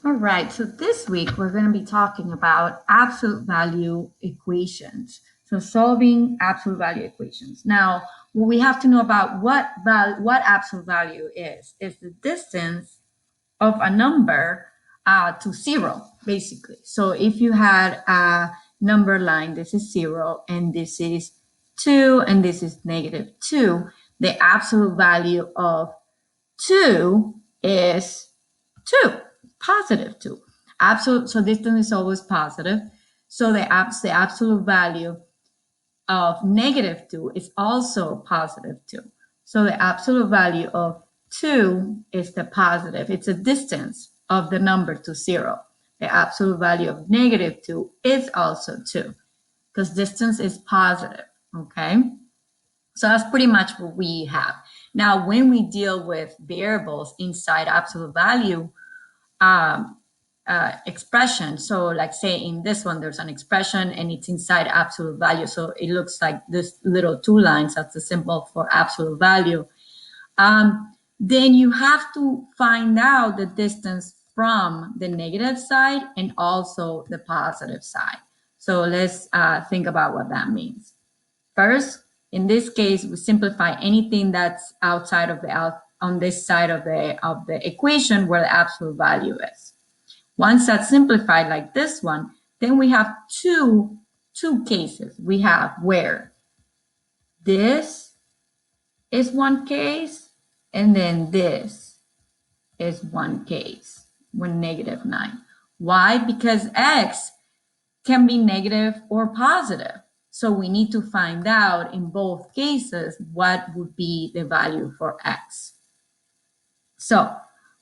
All right, so this week we're going to be talking about absolute value equations. So solving absolute value equations. Now, what we have to know about what absolute value is the distance of a number to zero, basically. So if you had a number line, this is 0, and this is 2, and this is -2, the absolute value of 2 is 2, +2. Absolute, so distance is always positive. So the absolute value of -2 is also +2. So the absolute value of 2 is the positive. It's a distance of the number to 0. The absolute value of -2 is also 2 because distance is positive, okay? So that's pretty much what we have. Now, when we deal with variables inside absolute value expression, so like say in this one, there's an expression and it's inside absolute value. So it looks like this little 2 lines, that's the symbol for absolute value. Then you have to find out the distance from the negative side and also the positive side. So let's think about what that means. First, in this case, we simplify anything that's outside of on this side of the equation where the absolute value is. Once that's simplified like this one, then we have two cases. We have where this is one case, and then this is one case when -9. Why? Because x can be negative or positive. So we need to find out in both cases what would be the value for x. So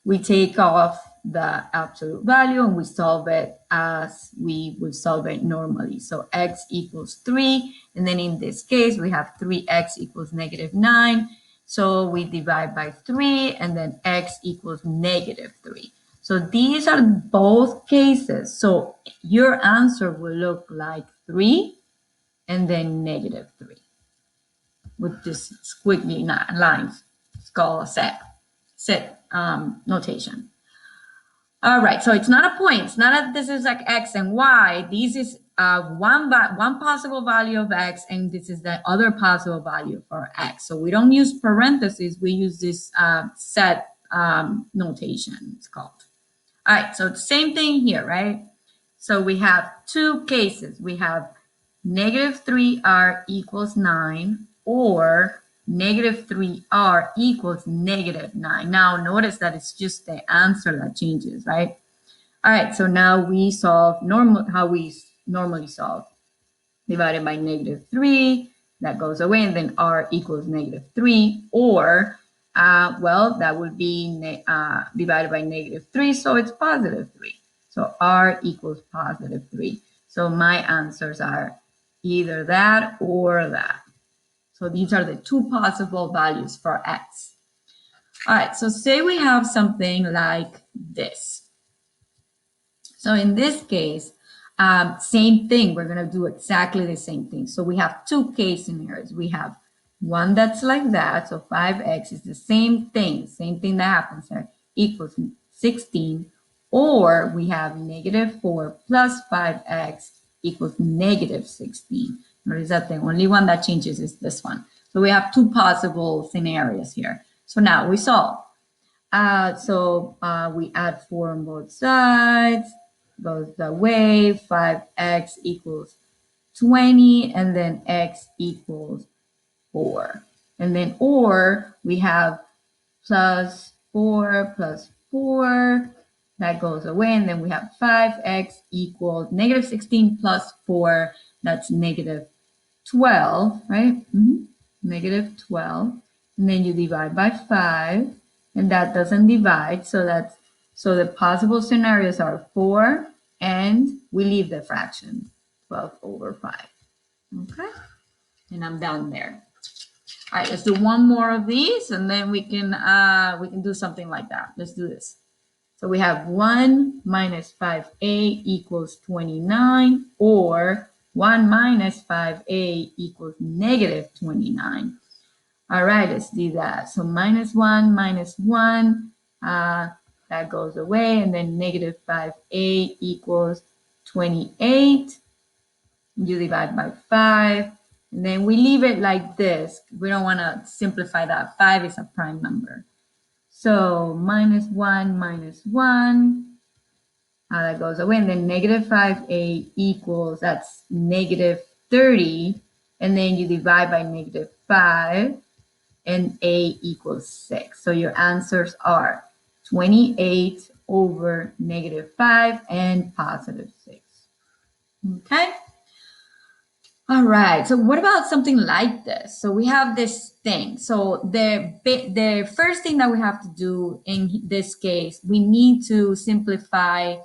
we take off the absolute value and we solve it as we would solve it normally. So x equals 3. And then in this case, we have 3x equals -9. So we divide by 3 and then x equals -3. So these are both cases. So your answer will look like 3 and then -3 with this squiggly lines. It's called a set notation. All right, so it's not a point. It's not a, this is like x and y. This is one possible value of x, and this is the other possible value for x. So we don't use parentheses. We use this set notation, it's called. All right, so the same thing here, right? So we have two cases. We have -3r equals 9 or -3r equals -9. Now notice that it's just the answer that changes, right? All right, so now we solve how we normally solve. Divided by -3, that goes away, and then r equals -3, or well, that would be divided by -3, so it's +3. So r equals +3. So my answers are either that or that. So these are the two possible values for x. All right, so say we have something like this. So in this case, same thing, we're gonna do exactly the same thing. So we have two case scenarios. We have one that's like that, so 5x is the same thing that happens there, equals 16, or we have -4 plus 5x equals -16. Notice that the only one that changes is this one. So we have two possible scenarios here. So now we solve. We add 4 on both sides, goes the way, 5x equals 20, and then x equals 4. And then or we have +4 plus 4, that goes away, and then we have 5x equals -16 plus 4, that's -12, right? -12, and then you divide by 5, and that doesn't divide, so the possible scenarios are 4, and we leave the fraction, 12/5. Okay, and I'm done there. All right, let's do one more of these, and then we can do something like that. Let's do this. So we have 1 minus 5a equals 29, or 1 minus 5a equals -29. All right, let's do that. So -1 minus 1, that goes away, and then negative 5a equals 28. You divide by 5, and then we leave it like this. We don't want to simplify that. 5 is a prime number. So minus 1 minus 1, that goes away, and then negative 5a equals, that's negative 30, and then you divide by negative 5, and a equals 6. So your answers are 28 over negative 5 and positive 6. Okay? All right, so what about something like this? So we have this thing. So the first thing that we have to do in this case, we need to simplify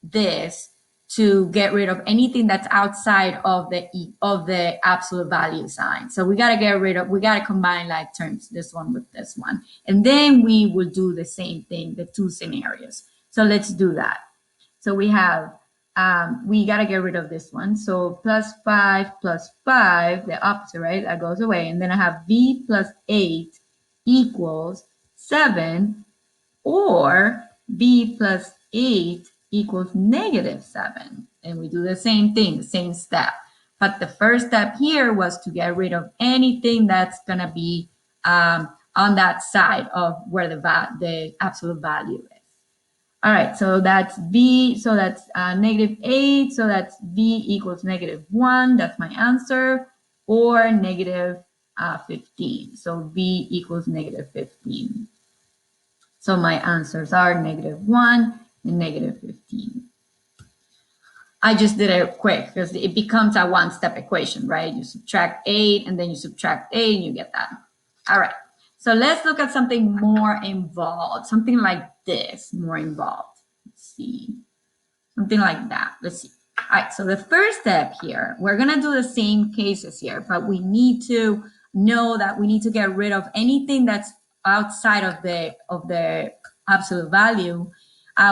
this to get rid of anything that's outside of the absolute value sign. So we got to combine like terms, this one with this one. And then we will do the same thing, the two scenarios. So let's do that. So we have, we got to get rid of this one. So plus 5, the opposite, right? That goes away. And then I have b plus 8 equals 7, or b plus 8 equals negative 7. And we do the same thing, the same step. But the first step here was to get rid of anything that's going to be on that side of where the absolute value is. All right, so that's b, so that's negative 8, so that's b equals negative 1, that's my answer, or negative 15. So b equals negative 15. So my answers are negative 1 and negative 15. I just did it quick because it becomes a one-step equation, right? You subtract 8 and then you subtract 8 and you get that. All right, so let's look at something more involved, something like this, more involved. Let's see, something like that. Let's see. All right, so the first step here, we're gonna do the same cases here, but we need to know that we need to get rid of anything that's outside of the absolute value.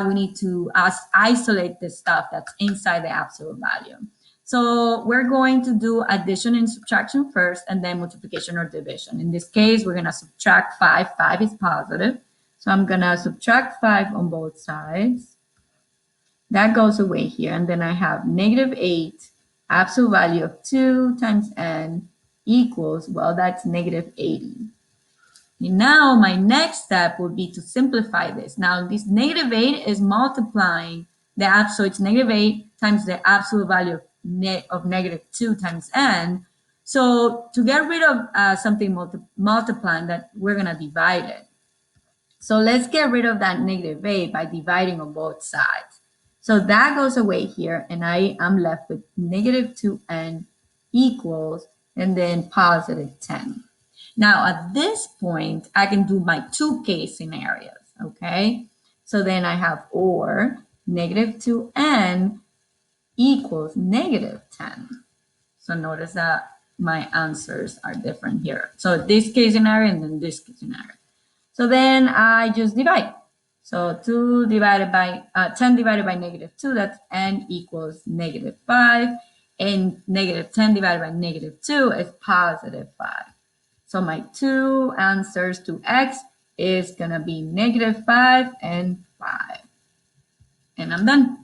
We need to isolate the stuff that's inside the absolute value. So we're going to do addition and subtraction first, and then multiplication or division. In this case, we're gonna subtract 5. 5 is positive. So I'm gonna subtract 5 on both sides. That goes away here, and then I have negative 8, absolute value of 2 times n equals, well, that's negative 80. And now my next step would be to simplify this. Now this negative 8 is multiplying the so it's negative 8 times the absolute value of negative 2 times n. So to get rid of something multiplying, that we're gonna divide it. So let's get rid of that negative 8 by dividing on both sides. So that goes away here, and I am left with negative 2n equals, and then positive 10. Now, at this point, I can do my two case scenarios, okay? So then I have or negative 2n equals negative 10. So notice that my answers are different here. So this case scenario and then this case scenario. So then I just divide. So 2 divided by 10 divided by negative 2, that's n equals negative 5. And negative 10 divided by negative 2 is positive 5. So my two answers to x is going to be negative 5 and 5. And I'm done.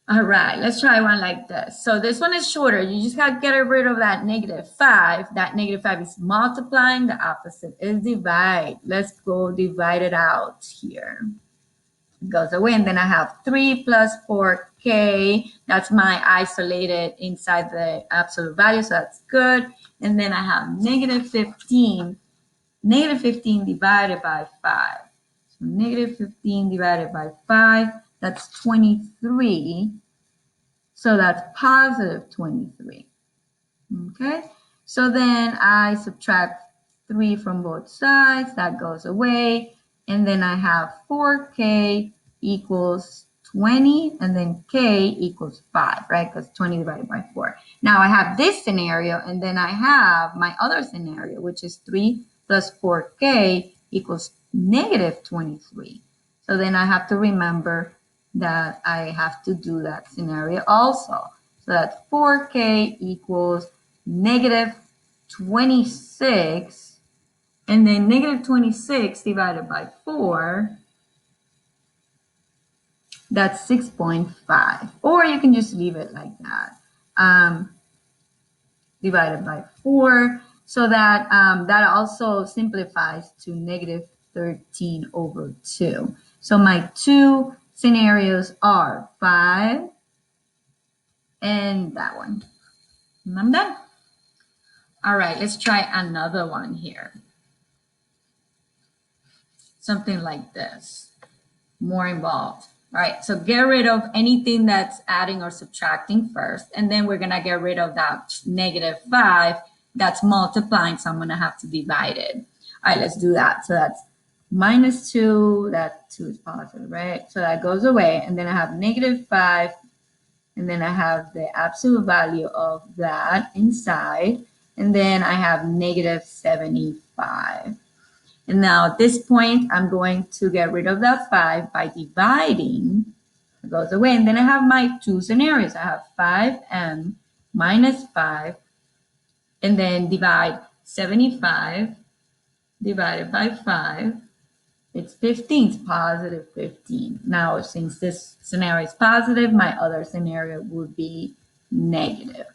All right, let's try one like this. So this one is shorter. You just got to get rid of that negative 5. That negative 5 is multiplying. The opposite is divide. Let's go divide it out here. It goes away, and then I have 3 plus 4k. That's my isolated inside the absolute value, so that's good. And then I have negative 15. Negative 15 divided by 5. So negative 15 divided by 5, that's 23. So that's positive 23. Okay, so then I subtract 3 from both sides. That goes away. And then I have 4k equals 20, and then k equals 5, right? Because 20 divided by 4. Now I have this scenario, and then I have my other scenario, which is 3 plus 4k equals negative 23. So then I have to remember that I have to do that scenario also. So that 4k equals negative 26 And then negative 26 divided by 4, that's 6.5. Or you can just leave it like that. Divided by 4. So that that also simplifies to negative 13 over 2. So my two scenarios are 5 and that one. And I'm done. All right, let's try another one here. Something like this, more involved. All right, so get rid of anything that's adding or subtracting first, and then we're gonna get rid of that negative 5 that's multiplying, so I'm gonna have to divide it. All right, let's do that. So that's minus 2, that 2 is positive, right? So that goes away, and then I have negative 5, and then I have the absolute value of that inside, and then I have negative 75. And now at this point, I'm going to get rid of that 5 by dividing. It goes away. And then I have my two scenarios. I have 5m minus 5, and then divide 75 divided by 5. It's 15, it's positive 15. Now, since this scenario is positive, my other scenario would be negative.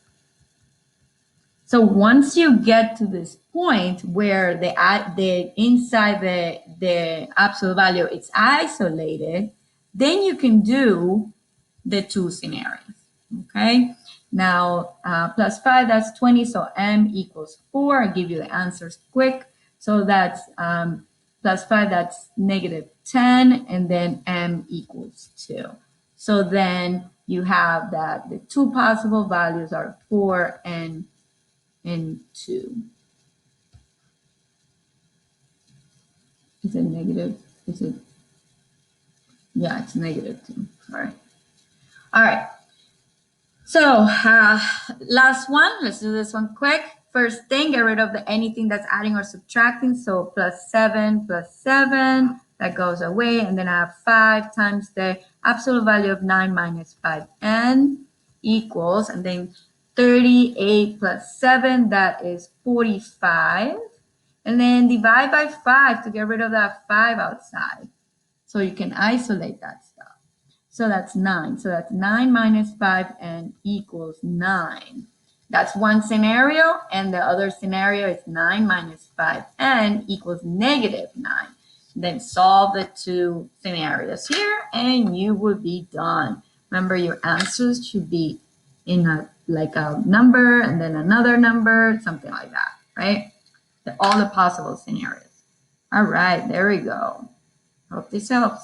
So once you get to this point where the inside the absolute value is isolated, then you can do the two scenarios. Okay. Now plus 5, that's 20. So m equals 4. I'll give you the answers quick. So that's plus 5, that's negative 10, and then m equals 2. So then you have that the two possible values are 4 and 2. Is it negative? Is it? Yeah, it's negative 2. All right. All right. So last one. Let's do this one quick. First thing, get rid of anything that's adding or subtracting. So plus 7, that goes away. And then I have 5 times the absolute value of 9 minus 5n equals, and then 38 plus 7, that is 45. And then divide by 5 to get rid of that 5 outside. So you can isolate that stuff. So that's 9. So that's 9 minus 5n equals 9. That's one scenario. And the other scenario is 9 minus 5n equals negative 9. Then solve the two scenarios here and you will be done. Remember, your answers should be in a number and then another number, something like that, right? All the possible scenarios. All right, there we go. Hope this helps.